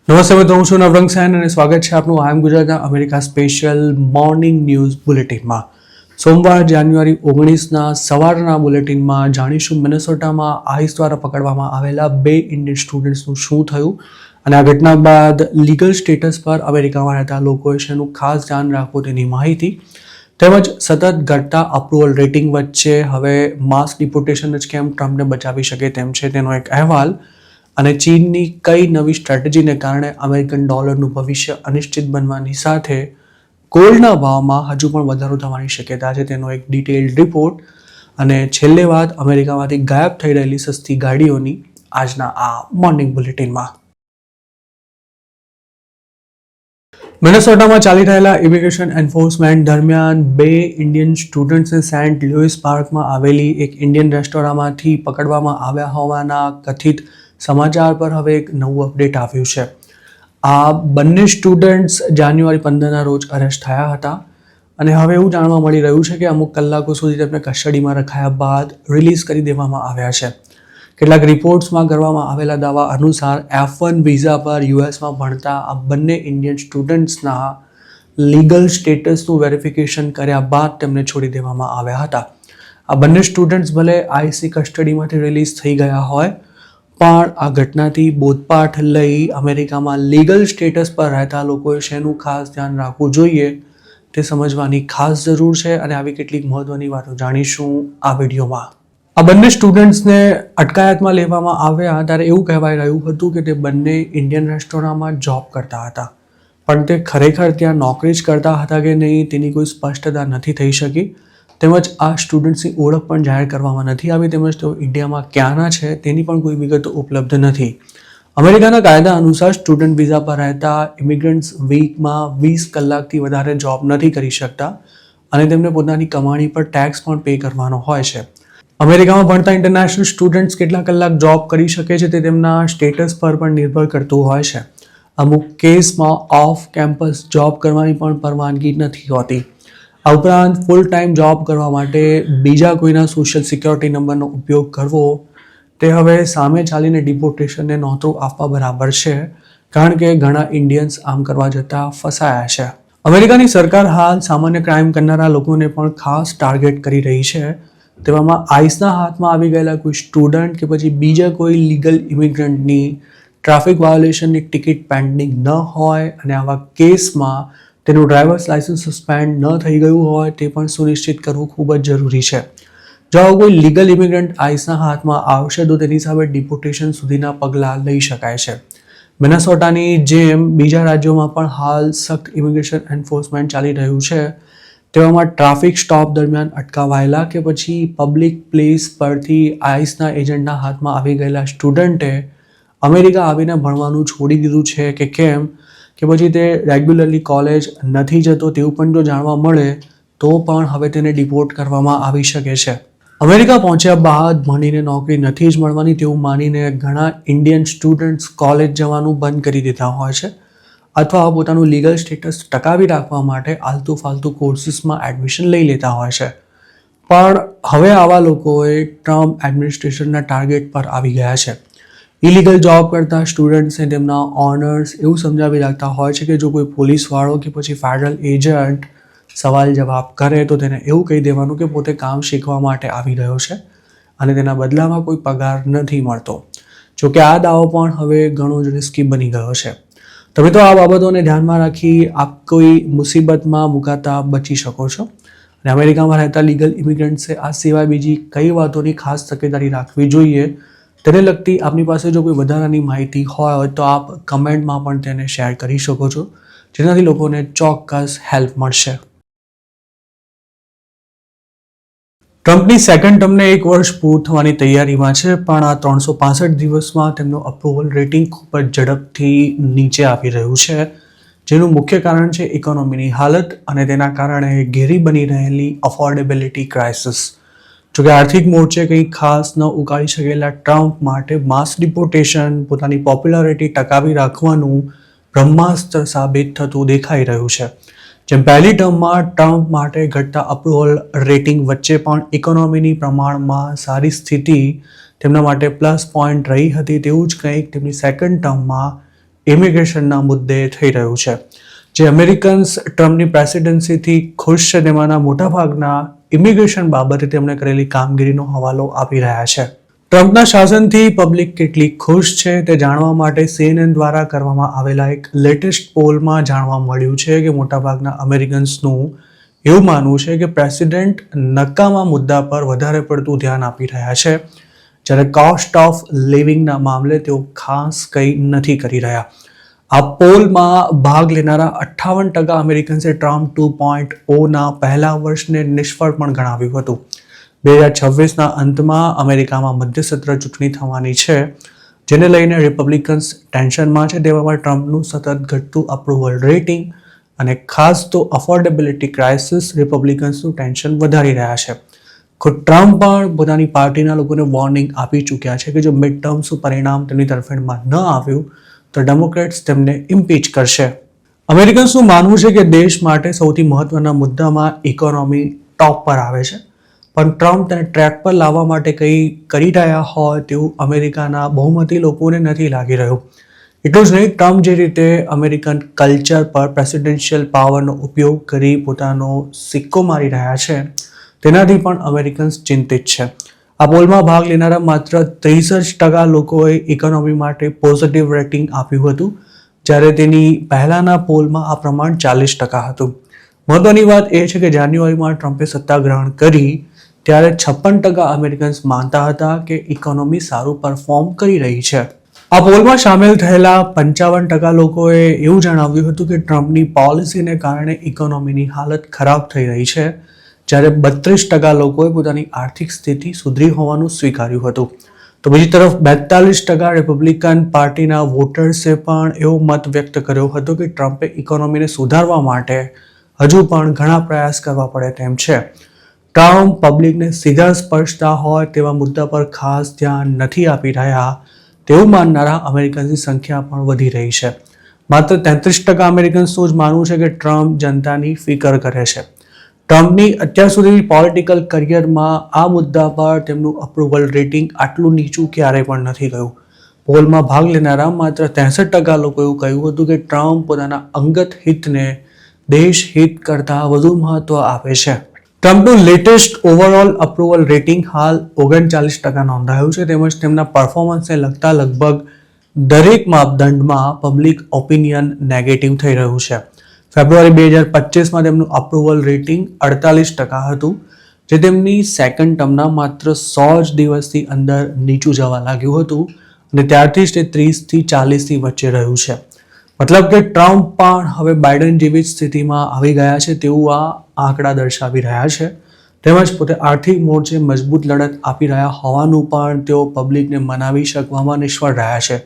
નમસ્તે મિત્રો, હું છું નવરંગ સેન અને સ્વાગત છે આપનું આઈ એમ ગુજરાતના અમેરિકા સ્પેશિયલ મોર્નિંગ ન્યૂઝ બુલેટિનમાં. સોમવાર જાન્યુઆરી 19ના સવારના બુલેટિનમાં જાણીશું મિનેસોટામાં આઈસ દ્વારા પકડવામાં આવેલા 2 ઇન્ડિયન સ્ટુડન્ટ્સનું શું થયું અને આ ઘટના બાદ લીગલ સ્ટેટસ પર અમેરિકામાં રહેતા લોકોએ શેનું ખાસ ધ્યાન રાખવું તેની માહિતી, તેમજ સતત ઘટતા અપ્રુવલ રેટિંગ વચ્ચે હવે માસ ડિપોર્ટેશન જ કેમ ટ્રમ્પને બચાવી શકે તેમ છે તેનો એક અહેવાલ, અને ચીનની કઈ નવી સ્ટ્રેટેજીને કારણે અમેરિકન ડોલરનું ભવિષ્ય અનિશ્ચિત બનવાની સાથે ગોલ્ડના ભાવમાં હજુ પણ વધારો થવાની શક્યતા છે તેનો એક ડિટેલ્ડ રિપોર્ટ, અને છેલ્લે વાત અમેરિકામાંથી ગાયબ થઈ રહેલી સસ્તી ગાડીઓની આજના આ મોર્નિંગ બુલેટિનમાં. મિનેસોટામાં ચાલી રહેલા ઇમિગ્રેશન એન્ફોર્સમેન્ટ દરમિયાન 2 ઇન્ડિયન સ્ટુડન્ટ્સને સેન્ટ લુઇસ પાર્કમાં આવેલી એક ઇન્ડિયન રેસ્ટોરાંમાંથી પકડવામાં આવ્યા હોવાના કથિત સમાચાર પર હવે એક નવું અપડેટ આવ્યું છે. આ બંને સ્ટુડન્ટ્સ જાન્યુઆરી 15ના રોજ અરેસ્ટ થયા હતા અને હવે એવું જાણવા મળી રહ્યું છે કે અમુક કલાકો સુધી તેમને કસ્ટડીમાં રખાયા બાદ રિલીઝ કરી દેવામાં આવ્યા છે. કેટલાક રિપોર્ટ્સમાં કરવામાં આવેલા દાવા અનુસાર F1 વિઝા પર યુએસમાં ભણતા આ બંને ઇન્ડિયન સ્ટુડન્ટ્સના લીગલ સ્ટેટસનું વેરિફિકેશન કર્યા બાદ તેમને છોડી દેવામાં આવ્યા હતા. આ બંને સ્ટુડન્ટ્સ ભલે આઈસી કસ્ટડીમાંથી રિલીઝ થઈ ગયા હોય, પણ આ ઘટનાથી બોધપાઠ લઈ અમેરિકામાં લીગલ સ્ટેટસ પર રહેતા લોકોએ શેનું ખાસ ધ્યાન રાખવું જોઈએ તે સમજવાની ખાસ જરૂર છે, અને આવી કેટલીક મહત્વની વાતો જાણીશું આ વિડીયોમાં. આ બંને સ્ટુડન્ટ્સને અટકાયતમાં લેવામાં આવ્યા ત્યારે એવું કહેવાય રહ્યું હતું કે તે બંને ઇન્ડિયન રેસ્ટોરન્ટમાં જોબ કરતા હતા, પણ તે ખરેખર ત્યાં નોકરી જ કરતા હતા કે નહીં તેની કોઈ સ્પષ્ટતા નથી થઈ શકી, તેમજ આ સ્ટુડન્ટ્સની ઓળખ પણ જાહેર કરવામાં નથી આવી, તેમજ તેઓ ઇન્ડિયામાં ક્યાંના છે તેની પણ કોઈ વિગતો ઉપલબ્ધ નથી. અમેરિકાના કાયદા અનુસાર સ્ટુડન્ટ વિઝા પર રહેતા ઇમિગ્રન્ટ્સ વીકમાં 20 કલાકથી વધારે જોબ નથી કરી શકતા અને તેમને પોતાની કમાણી પર ટેક્સ પણ પે કરવાનો હોય છે. અમેરિકામાં ભણતા ઇન્ટરનેશનલ સ્ટુડન્ટ્સ કેટલા કલાક જોબ કરી શકે છે તે તેમના સ્ટેટસ પર પણ નિર્ભર કરતું હોય છે. અમુક કેસમાં ઓફ કેમ્પસ જોબ કરવાની પણ પરવાનગી નથી હોતી. આ ઉપરાંત ફૂલ ટાઈમ જોબ કરવા માટે બીજા કોઈના સોશિયલ સિક્યોરિટી નંબરનો ઉપયોગ કરવો તે હવે સામે ચાલીને ડિપોર્ટેશનને નોતરું આપવા બરાબર છે, કારણ કે ઘણા ઇન્ડિયન્સ આમ કરવા જતાં ફસાયા છે. અમેરિકાની સરકાર હાલ સામાન્ય ક્રાઇમ કરનારા લોકોને પણ ખાસ ટાર્ગેટ કરી રહી છે. તેવામાં આઈસના હાથમાં આવી ગયેલા કોઈ સ્ટુડન્ટ કે પછી બીજા કોઈ લીગલ ઇમિગ્રન્ટની ટ્રાફિક વાયોલેશનની ટિકિટ પેન્ડિંગ ન હોય અને આવા કેસમાં તેનું ડ્રાઇવર્સ લાયસન્સ સસ્પેન્ડ ન થઈ ગયું હોય તે પણ સુનિશ્ચિત કરવું ખૂબ જ જરૂરી છે. જો આવો કોઈ લીગલ ઇમિગ્રન્ટ આઈસના હાથમાં આવશે તો તેની સામે ડિપોર્ટેશન સુધીના પગલાં લઈ શકાય છે. મિનેસોટાની જેમ બીજા રાજ્યોમાં પણ હાલ સખ્ત ઇમિગ્રેશન એન્ફોર્સમેન્ટ ચાલી રહ્યું છે. તેવામાં ટ્રાફિક સ્ટોપ દરમિયાન અટકાવાયેલા કે પછી પબ્લિક પ્લેસ પરથી આઈસના એજન્ટના હાથમાં આવી ગયેલા સ્ટુડન્ટે અમેરિકા આવીને ભણવાનું છોડી દીધું છે કે કેમ, કે પછી તે રેગ્યુલરલી કોલેજ નથી જતો તેવું પણ જો જાણવા મળે તો પણ હવે તેને ડિપોર્ટ કરવામાં આવી શકે છે. અમેરિકા પહોંચ્યા બાદ ભણીને નોકરી નથી જ મળવાની તેવું માનીને ઘણા ઇન્ડિયન સ્ટુડન્ટ્સ કોલેજ જવાનું બંધ કરી દેતા હોય છે, અથવા પોતાનું લીગલ સ્ટેટસ ટકાવી રાખવા માટે આલતુ ફાલતુ કોર્સિસમાં એડમિશન લઈ લેતા હોય છે. પણ હવે આવા લોકોએ ટ્રમ્પ એડમિનિસ્ટ્રેશનના ટાર્ગેટ પર આવી ગયા છે. ઇલીગલ જોબ કરતા સ્ટુડન્ટ્સને તેમના ઓનર્સ એવું સમજાવી રાખતા હોય છે કે જો કોઈ પોલીસવાળો કે પછી ફેડરલ એજન્ટ સવાલ જવાબ કરે તો તેને એવું કહી દેવાનું કે પોતે કામ શીખવા માટે આવી રહ્યો છે અને તેના બદલામાં કોઈ પગાર નથી મળતો. જોકે આ દાવો પણ હવે ઘણો જ રિસ્કી બની ગયો છે. તમે તો આ બાબતોને ધ્યાનમાં રાખી આપ કોઈ મુસીબતમાં મુકાતા બચી શકો છો. અને અમેરિકામાં રહેતા લીગલ ઇમિગ્રન્ટ્સે આ સિવાય બીજી કઈ વાતોની ખાસ તકેદારી રાખવી જોઈએ તેને લગતી આપની પાસે જો કોઈ વધારાની માહિતી હોય તો આપ કમેન્ટમાં પણ તેને શેર કરી શકો છો, જેનાથી લોકોને ચોક્કસ હેલ્પ મળશે. ટ્રમ્પની સેકન્ડ ટર્મને 1 વર્ષ પૂર્ણ થવાની તૈયારીમાં છે, પણ આ 365 દિવસમાં તેમનું અપ્રુવલ રેટિંગ ખૂબ જ ઝડપથી નીચે આવી રહ્યું છે, જેનું મુખ્ય કારણ છે ઇકોનોમીની હાલત અને તેના કારણે ઘેરી બની રહેલી અફોર્ડેબિલિટી ક્રાઇસિસ. જોકે આર્થિક મોરચે કંઈ ખાસ ન ઉકાળી શકેલા ટ્રમ્પ માટે માસ ડિપોર્ટેશન પોતાની પોપ્યુલારિટી ટકાવી રાખવાનું બ્રહ્માસ્ત્ર સાબિત થતું દેખાઈ રહ્યું છે. જેમ પહેલી ટર્મમાં ટ્રમ્પ માટે ઘટતા અપ્રુવલ રેટિંગ વચ્ચે પણ ઇકોનોમીની પ્રમાણમાં સારી સ્થિતિ તેમના માટે પ્લસ પોઈન્ટ રહી હતી, તેવું જ કંઈક તેમની સેકન્ડ ટર્મમાં ઇમિગ્રેશનના મુદ્દે થઈ રહ્યું છે. જે અમેરિકન્સ ટ્રમ્પની પ્રેસિડેન્સીથી ખુશ છે તેમાંના મોટાભાગના ઇમિગ્રેશન બાબતે તેમણે કરેલી કામગીરીનો હવાલો આપી રહ્યા છે. ટ્રમ્પના શાસનથી પબ્લિક કેટલી ખુશ છે તે જાણવા માટે CNN દ્વારા કરવામાં આવેલા એક લેટેસ્ટ પોલમાં જાણવા મળ્યું છે કે મોટાભાગના અમેરિકન્સનું એવું માનવું છે કે પ્રેસિડેન્ટ નકામા મુદ્દા પર વધારે પડતું ધ્યાન આપી રહ્યા છે, જ્યારે કોસ્ટ ઓફ લિવિંગના મામલે તેઓ ખાસ કંઈ નથી કરી રહ્યા. આ પોલમાં ભાગ લેનારા 58% અમેરિકન્સે ટ્રમ્પ 2.0ના પહેલા વર્ષને નિષ્ફળ પણ ગણાવ્યું હતું. 2026ના અંતમાં અમેરિકામાં મધ્યસત્ર ચૂંટણી થવાની છે, જેને લઈને રિપબ્લિકન્સ ટેન્શનમાં છે. તેવામાં ટ્રમ્પનું સતત ઘટતું અપ્રુવલ રેટિંગ અને ખાસ તો અફોર્ડેબિલિટી ક્રાઇસિસ રિપબ્લિકન્સનું ટેન્શન વધારી રહ્યા છે. ખુદ ટ્રમ્પ પણ પોતાની પાર્ટીના લોકોને વોર્નિંગ આપી ચૂક્યા છે કે જો મિડ ટર્મ્સનું પરિણામ તેમની તરફેણમાં ન આવ્યું તો ડેમોક્રેટ્સ તેમને ઇમ્પીચ કરશે. અમેરિકન્સનું માનવું છે કે દેશ માટે સૌથી મહત્વના મુદ્દામાં ઇકોનોમી ટોપ પર આવે છે, પણ ટ્રમ્પ તેને ટ્રેક પર લાવવા માટે કંઈ કરી રહ્યા હોય તેવું અમેરિકાના બહુમતી લોકોને નથી લાગી રહ્યું. એટલું જ નહીં, ટ્રમ્પ જે રીતે અમેરિકન કલ્ચર પર પ્રેસિડેન્શિયલ પાવરનો ઉપયોગ કરી પોતાનો સિક્કો મારી રહ્યા છે તેનાથી પણ અમેરિકન્સ ચિંતિત છે. આ પોલમાં ભાગ લેનારા માત્ર 63% લોકોએ ઇકોનોમી માટે પોઝિટિવ રેટિંગ આપ્યું હતું, જ્યારે તેની પહેલાના પોલમાં આ પ્રમાણ 40% હતું. મહત્વની વાત એ છે કે જાન્યુઆરીમાં ટ્રમ્પે સત્તા ગ્રહણ કરી ત્યારે 56% અમેરિકન્સ માનતા હતા કે ઇકોનોમી સારું પરફોર્મ કરી રહી છે. આ પોલમાં સામેલ થયેલા 55% લોકોએ એવું જણાવ્યું હતું કે ટ્રમ્પની પોલિસીને કારણે ઇકોનોમીની હાલત ખરાબ થઈ રહી છે, જ્યારે 32% લોકોએ પોતાની આર્થિક સ્થિતિ સુધરી હોવાનું સ્વીકાર્યું હતું. તો બીજી તરફ 42% રિપબ્લિકન પાર્ટીના વોટર્સે પણ એવો મત વ્યક્ત કર્યો હતો કે ટ્રમ્પે ઇકોનોમીને સુધારવા માટે હજુ પણ ઘણા પ્રયાસ કરવા પડે તેમ છે. ટ્રમ્પ પબ્લિકને સીધા સ્પર્શતા હોય તેવા મુદ્દા પર ખાસ ધ્યાન નથી આપી રહ્યા તેવું માનનારા અમેરિકન્સની સંખ્યા પણ વધી રહી છે. માત્ર 33% અમેરિકન્સનું જ માનવું છે કે ટ્રમ્પ જનતાની ફિકર કરે છે. ટ્રમ્પની અત્યાર સુધીની પોલિટિકલ કરિયરમાં આ મુદ્દા પર તેમનું અપ્રુવલ રેટિંગ આટલું નીચું ક્યારેય પણ નથી ગયું. પોલમાં ભાગ લેનારા માત્ર 63% લોકો એવું કહ્યું હતું કે ટ્રમ્પ પોતાના અંગત હિતને દેશ હિત કરતાં વધુ મહત્વ આપે છે. ટ્રમ્પનું લેટેસ્ટ ઓવરઓલ અપ્રુવલ રેટિંગ હાલ 39% નોંધાયું છે, તેમજ તેમના પરફોર્મન્સને લગતા લગભગ દરેક માપદંડમાં પબ્લિક ઓપિનિયન નેગેટિવ થઈ રહ્યું છે. ફેબ્રુઆરી 2025માં તેમનું અપ્રુવલ રેટિંગ 48% હતું, જે તેમની સેકન્ડ ટર્મના માત્ર 100 જ દિવસની અંદર નીચું જવા લાગ્યું હતું અને ત્યારથી જ તે 30થી 40ની વચ્ચે રહ્યું છે. મતલબ કે ટ્રમ્પ પણ હવે બાઇડન જેવી જ સ્થિતિમાં આવી ગયા છે તેવું આ આંકડા દર્શાવી રહ્યા છે. તેમજ પોતે આર્થિક મોરચે મજબૂત લડત આપી રહ્યા હોવાનું પણ તેઓ પબ્લિકને મનાવી શકવામાં નિષ્ફળ રહ્યા છે.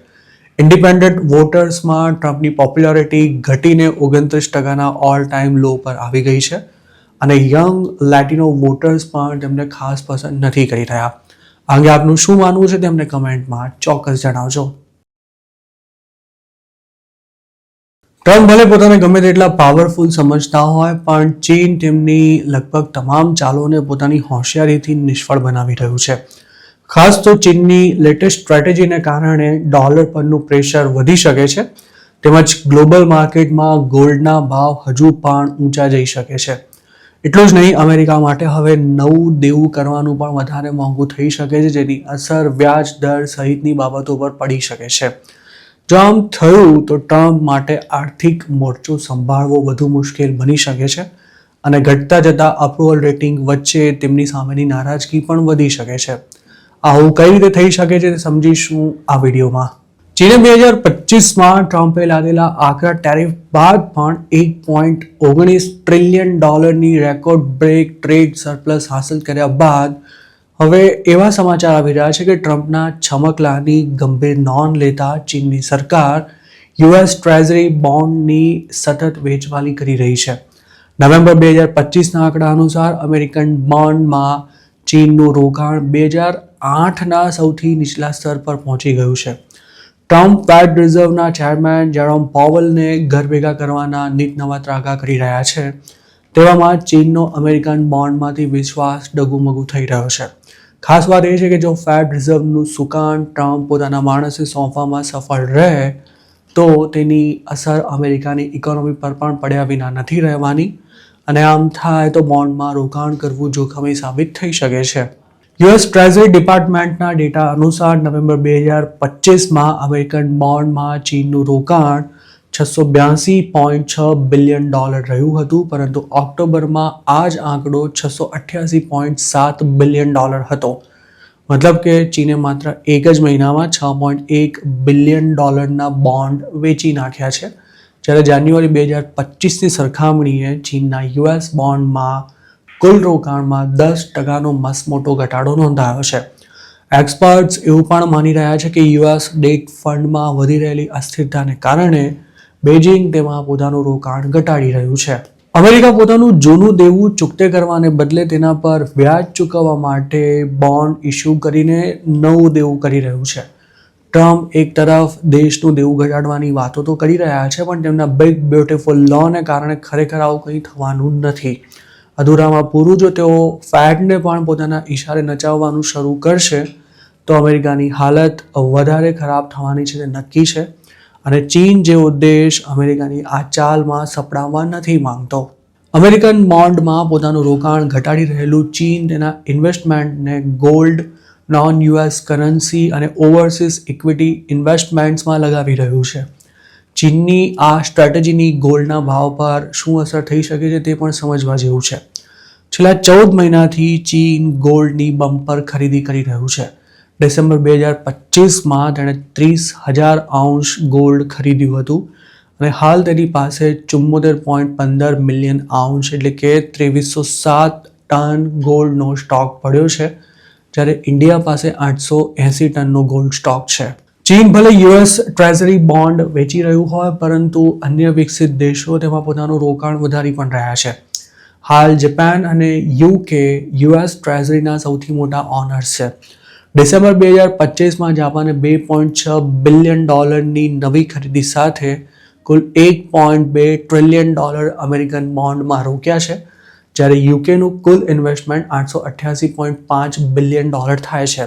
ઇન્ડિપેન્ડન્ટ વોટર્સમાં ટ્રમ્પની પોપ્યુલારિટી ઘટીને 29%ના ઓલ ટાઈમ લો પર આવી ગઈ છે અને યંગ લેટિનો વોટર્સ પણ તેમને ખાસ પસંદ નથી કરી રહ્યા. આ અંગે આપનું શું માનવું છે તેમને કમેન્ટમાં ચોક્કસ જણાવજો. ટ્રમ્પ ભલે પોતાને ગમે તેટલા પાવરફુલ સમજતા હોય, પણ ચીન તેમની લગભગ તમામ ચાલોને પોતાની હોશિયારીથી નિષ્ફળ બનાવી રહ્યું છે. ખાસ તો ચીનની લેટેસ્ટ સ્ટ્રેટેજીને કારણે ડોલર પરનું પ્રેશર વધી શકે છે, તેમજ ગ્લોબલ માર્કેટમાં ગોલ્ડના ભાવ હજુ પણ ઊંચા જઈ શકે છે. એટલું જ નહીં, અમેરિકા માટે હવે નવું દેવું કરવાનું પણ વધારે મોંઘું થઈ શકે છે, જેની અસર વ્યાજ દર સહિતની બાબતો પર પડી શકે છે. જો આમ થયું તો ટ્રમ્પ માટે આર્થિક મોરચો સંભાળવો વધુ મુશ્કેલ બની શકે છે અને ઘટતા જતા અપ્રુવલ રેટિંગ વચ્ચે તેમની સામેની નારાજગી પણ વધી શકે છે. આવું કઈ રીતે થઈ શકે છે તે સમજીશું આ વિડીયોમાં. ચીને 2025માં ટ્રમ્પે લાદેલા આકરા ટેરિફ બાદ પણ $1.19 trillion record break trade surplus હાંસલ કર્યા બાદ હવે એવા સમાચાર આવી રહ્યા છે કે ટ્રમ્પના છમકલાની ગંભીર નોંધ લેતા ચીનની સરકાર US ટ્રેઝરી બોન્ડની સતત વેચવાલી કરી રહી છે. નવેમ્બર 2025ના આંકડા અનુસાર અમેરિકન બોન્ડમાં ચીનનું રોકાણ 2008ના સૌથી નીચલા સ્તર પર પહોંચી ગયું છે. ટ્રમ્પ ફેડ રિઝર્વના ચેરમેન જેરોમ પોવલને ઘર ભેગા કરવાના નીત નવા ત્રાગા કરી રહ્યા છે. તેવામાં ચીનનો અમેરિકન બોન્ડમાંથી વિશ્વાસ ડગુમગુ થઈ રહ્યો છે. ખાસ વાત એ છે કે જો ફેડ રિઝર્વનું સુકાન ટ્રમ્પ પોતાના માણસે સોંપવામાં સફળ રહે તો તેની અસર અમેરિકાની ઇકોનોમી પર પણ પડ્યા વિના નથી રહેવાની અને આમ થાય તો બોન્ડમાં રોકાણ કરવું જોખમી સાબિત થઈ શકે છે. યુએસ ટ્રેઝરી ડિપાર્ટમેન્ટના ડેટા અનુસાર નવેમ્બર 2025માં અમેરિકન બોન્ડમાં ચીનનું રોકાણ $682.6 બિલિયન રહ્યું હતું, પરંતુ ઓક્ટોબરમાં આ જ આંકડો $688.7 બિલિયન હતો. મતલબ કે ચીને માત્ર એક જ મહિનામાં $6.1 બિલિયન બોન્ડ વેચી નાખ્યા છે, જ્યારે જાન્યુઆરી 2025ની સરખામણીએ ચીનના યુએસ બોન્ડમાં કુલ રોકાણમાં 10%નો મસમોટો ઘટાડો નોંધાયો છે. એક્સપર્ટ્સ એવું પણ માની રહ્યા છે કે યુએસ ડેટ ફંડમાં વધી રહેલી અસ્થિરતાને કારણે બેઇજિંગ તેમાં પોતાનું રોકાણ ઘટાડી રહ્યું છે. અમેરિકા પોતાનું જૂનું દેવું ચૂકતે કરવાને બદલે તેના પર વ્યાજ ચૂકવવા માટે બોન્ડ ઇસ્યુ કરીને નવું દેવું કરી રહ્યું છે. ટ્રમ્પ એક તરફ દેશનું દેવું ઘટાડવાની વાતો તો કરી રહ્યા છે, પણ તેમના બિગ બ્યુટીફુલ લોને કારણે ખરેખર આવું કંઈ થવાનું નથી. અધૂરામાં પૂરું જો તેઓ ફેડને પણ પોતાના ઈશારે નચાવવાનું શરૂ કરશે તો અમેરિકાની હાલત વધારે ખરાબ થવાની છે તે નક્કી છે. અને ચીન જેવો દેશ અમેરિકાની આ ચાલમાં સપડાવવા નથી માંગતો. અમેરિકન બોન્ડમાં પોતાનું રોકાણ ઘટાડી રહેલું ચીન તેના ઇન્વેસ્ટમેન્ટને ગોલ્ડ, નોન યુએસ કરન્સી અને ઓવરસીઝ ઇક્વિટી ઇન્વેસ્ટમેન્ટ્સમાં લગાવી રહ્યું છે. ચીનની આ સ્ટ્રેટેજીની ગોલ્ડના ભાવ પર શું અસર થઈ શકે છે તે પણ સમજવા જેવું છે. છેલ્લા 14 મહિનાથી ચીન ગોલ્ડની બમ્પર ખરીદી કરી રહ્યું છે. ડિસેમ્બર 2025માં તેણે 30,000 આઉન્સ ગોલ્ડ ખરીદ્યું હતું અને હાલ તેની પાસે 74.15 મિલિયન આઉન્સ એટલે કે 2307 ટન ગોલ્ડનો સ્ટોક પડ્યો છે, જ્યારે ઇન્ડિયા પાસે 880 ટનનો ગોલ્ડ સ્ટોક છે. ચીન ભલે યુએસ ટ્રેઝરી બોન્ડ વેચી રહ્યું હોય, પરંતુ અન્ય વિકસિત દેશો તેમાં પોતાનું રોકાણ વધારી પણ રહ્યા છે. હાલ જાપાન અને યુકે યુએસ ટ્રેઝરીના સૌથી મોટા ઓનર્સ છે. ડિસેમ્બર 2025માં જાપાને $2.6 બિલિયન નવી ખરીદી સાથે કુલ $1.2 ટ્રિલિયન અમેરિકન બોન્ડમાં રોક્યા છે, જ્યારે યુકેનું કુલ ઇન્વેસ્ટમેન્ટ $888.5 બિલિયન થાય છે.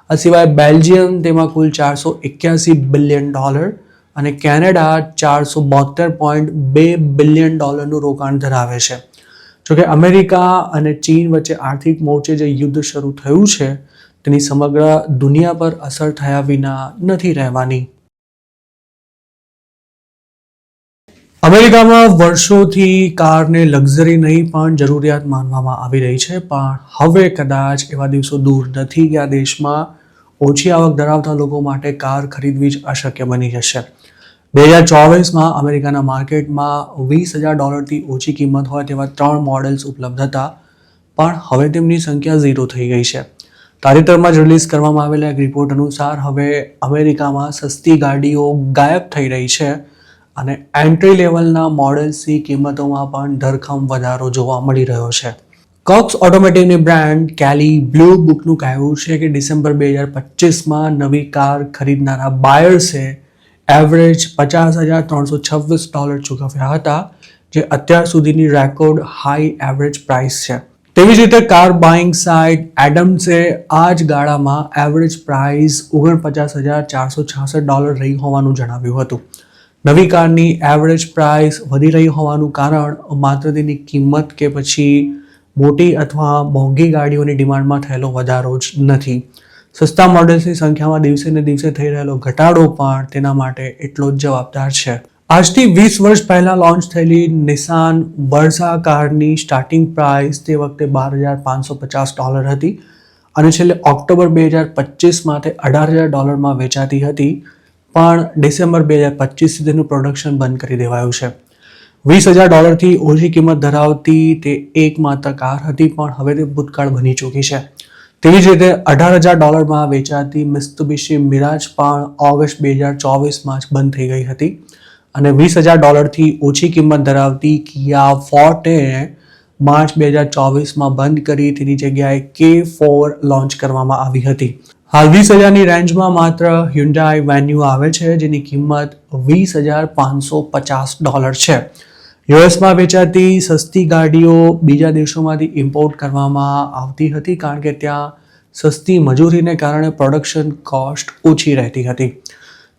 આ સિવાય બેલ્જિયમ તેમાં કુલ $481 બિલિયન અને કેનેડા $472.2 બિલિયન રોકાણ ધરાવે છે. જોકે અમેરિકા અને ચીન વચ્ચે આર્થિક મોરચે જે યુદ્ધ શરૂ થયું છે તેની સમગ્ર દુનિયા પર અસર થયા વિના નથી રહેવાની. અમેરિકામાં વર્ષોથી કારને લક્ઝરી નહીં પણ જરૂરિયાત માનવામાં આવી રહી છે, પણ હવે કદાચ એવા દિવસો દૂર નથી કે આ દેશમાં ઓછી આવક ધરાવતા લોકો માટે કાર ખરીદવી જ અશક્ય બની જશે. 2024માં અમેરિકાના માર્કેટમાં $20,000થી ઓછી કિંમત હોય તેવા 3 મોડેલ્સ ઉપલબ્ધ હતા, પણ હવે તેમની સંખ્યા 0 થઈ ગઈ છે. તાજેતરમાં જ રિલીઝ કરવામાં આવેલા એક રિપોર્ટ અનુસાર હવે અમેરિકામાં સસ્તી ગાડીઓ ગાયબ થઈ રહી છે અને એન્ટ્રી લેવલના મોડેલ્સની કિંમતોમાં પણ ધરખમ વધારો જોવા મળી રહ્યો છે. કોક્સ ઓટોમોટિવની બ્રાન્ડ કેલી બ્લુ બુકનું કહેવું છે કે ડિસેમ્બર 2025માં નવી કાર ખરીદનારા બાયર્સે એવરેજ $50,326 ચૂકવ્યા હતા, જે અત્યાર સુધીની રેકોર્ડ હાઈ એવરેજ પ્રાઇસ છે. તેવી જ રીતે કાર બાઇંગ સાઇટ એડમ્સે આ જ ગાળામાં એવરેજ પ્રાઇસ $49,466 રહી હોવાનું જણાવ્યું હતું. નવી કારની એવરેજ પ્રાઇસ વધી રહી હોવાનું કારણ માત્ર તેની કિંમત કે પછી મોટી અથવા મોંઘી ગાડીઓની ડિમાન્ડમાં થયેલો વધારો જ નથી. સસ્તા મોડેલ્સની સંખ્યામાં દિવસે ને દિવસે થઈ રહેલો ઘટાડો પણ તેના માટે એટલો જ જવાબદાર છે. આજથી 20 વર્ષ પહેલા લોન્ચ થયેલી નિસાન વર્ઝા કારની સ્ટાર્ટિંગ પ્રાઇસ તે વખતે $12,550 હતી અને છેલ્લે ઓક્ટોબર 2025માં તે $18,000 વેચાતી હતી, પણ ડિસેમ્બર 2025થી તેનું પ્રોડક્શન બંધ કરી દેવાયું છે. $20,000થી ઓછી કિંમત ધરાવતી તે એકમાત્ર કાર હતી, પણ હવે તે ભૂતકાળ બની ચૂકી છે. તેવી જ રીતે $18,000 વેચાતી મિત્સુબિશી મિરાજ પણ ઓગસ્ટ 2024માં જ બંધ થઈ ગઈ હતી અને $20,000થી ઓછી કિંમત ધરાવતી કિયા ફોર્ટે માર્ચ 2024માં બંધ કરી તેની જગ્યાએ K4 લોન્ચ કરવામાં આવી હતી. હાલ 20,000ની રેન્જમાં માત્ર હ્યુન્ડાઈ વેન્યુ આવે છે, જેની કિંમત $20,550 છે. યુએસમાં વેચાતી સસ્તી ગાડીઓ બીજા દેશોમાંથી ઇમ્પોર્ટ કરવામાં આવતી હતી, કારણ કે ત્યાં સસ્તી મજૂરીને કારણે પ્રોડક્શન કોસ્ટ ઓછી રહેતી હતી.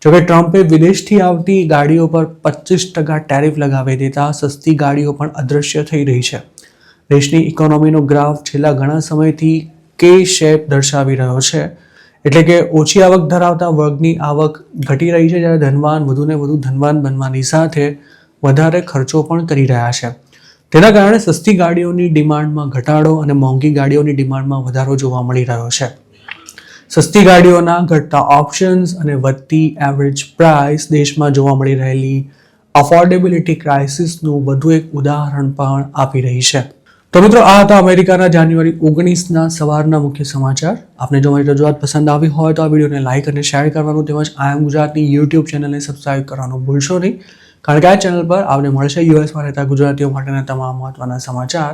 જોકે ટ્રમ્પે વિદેશથી આવતી ગાડીઓ પર 25% ટેરિફ લગાવી દેતા સસ્તી ગાડીઓ પણ અદૃશ્ય થઈ રહી છે. દેશની ઇકોનોમીનો ગ્રાફ છેલ્લા ઘણા સમયથી કે શેપ દર્શાવી રહ્યો છે, એટલે કે ઓછી આવક ધરાવતા વર્ગની આવક ઘટી રહી છે, જ્યારે ધનવાન વધુને વધુ ધનવાન બનવાની સાથે વધારે ખર્ચો પણ કરી રહ્યા છે. તેના કારણે સસ્તી ગાડીઓની ડિમાન્ડમાં ઘટાડો અને મોંઘી ગાડીઓની ડિમાન્ડમાં વધારો જોવા મળી રહ્યો છે. સસ્તી ગાડીઓના ઘટતા ઓપ્શન્સ અને વધતી એવરેજ પ્રાઇસ દેશમાં જોવા મળી રહેલી અફોર્ડેબિલિટી ક્રાઇસિસનું વધુ એક ઉદાહરણ પણ આપી રહી છે. તો મિત્રો, આ હતા અમેરિકાના જાન્યુઆરી 19ના સવારના મુખ્ય સમાચાર. આપને જો મારી રજૂઆત પસંદ આવી હોય તો આ વિડીયોને લાઇક અને શેર કરવાનું તેમજ આઈ એમ ગુજરાતની યુટ્યુબ ચેનલને સબસ્ક્રાઇબ કરવાનું ભૂલશો નહીં, કારણ કે આ ચેનલ પર આપને મળશે યુએસમાં રહેતા ગુજરાતીઓ માટેના તમામ મહત્વના સમાચાર,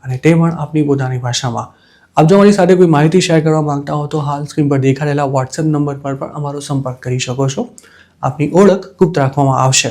અને તે પણ આપની પોતાની ભાષામાં. આપ જો મારી સાથે કોઈ માહિતી શેર કરવા માંગતા હો તો હાલ સ્ક્રીન પર દેખાડેલા વોટ્સએપ નંબર પર પણ અમારો સંપર્ક કરી શકો છો. આપની ઓળખ ગુપ્ત રાખવામાં આવશે.